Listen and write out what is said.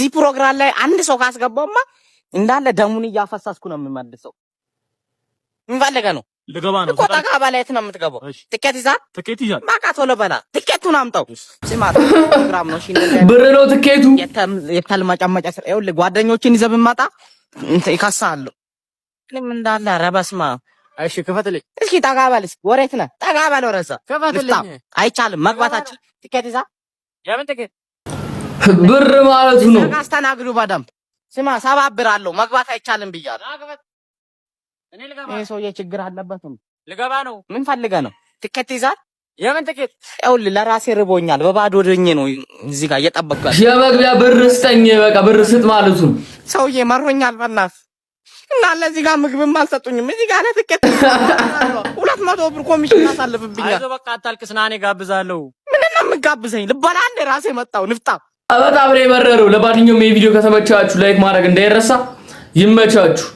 እዚህ ፕሮግራም ላይ አንድ ሰው ካስገባውማ እንዳለ ደሙን እያፈሳስኩ ነው የምመልሰው። ምን ፈልገህ ነው? ልገባ ነው። እኮ ጠጋ በላይ ነው የምትገባው። ትኬት ይዛል? ትኬት ይዛል። በቃ ቶሎ በላ። ትኬቱን አምጣው። ስማ ፕሮግራም ነው። እሺ እንደዚህ ብር ነው ትኬቱ። የተልማጫመጫ ስራ ይኸውልህ፣ ጓደኞችን ይዘህ ብትመጣ ይከሳለሁ። እኔም እንዳለ ኧረ በስመ አብ። እሺ ክፈትልኝ። እስኪ ጠጋ በል። እስኪ ወሬት ነህ? ጠጋ በል ወረሰ። ክፈትልኝ። አይቻልም መግባታችን። ትኬት ይዛል? የምን ትኬት? ብር ማለቱ ነው። አስተናግዱ በደምብ። ስማ ሰባብራለሁ። መግባት አይቻልም ብያለሁ። እኔ ልገባ። ይሄ ሰውዬ ችግር አለበትም። ልገባ ነው። ምን ፈልገህ ነው? ትኬት ይዛል? የምን ትኬት? ይኸውልህ ለራሴ ርቦኛል። በባዶ ወደኜ ነው እዚህ ጋር እየጠበቅኩ ያለው። የመግቢያ ብር ስጠኝ። በቃ ብር ስጥ ማለቱ ነው። ሰውዬ መሮኛል በእናትህ። እና ለዚህ ጋር ምግብም አልሰጡኝም። እዚህ ጋር ለትኬት 200 ብር ኮሚሽን አሳልፍብኛል። አይዞህ በቃ አታልቅስ፣ ና እኔ ጋብዛለሁ። ምንድን ነው የምጋብዘኝ? ልበላ እንደ ራሴ መጣሁ ንፍጣ። በጣም ነው የመረረው። ለማንኛውም የቪዲዮ ከተመቻችሁ ላይክ ማድረግ እንዳይረሳ። ይመቻችሁ።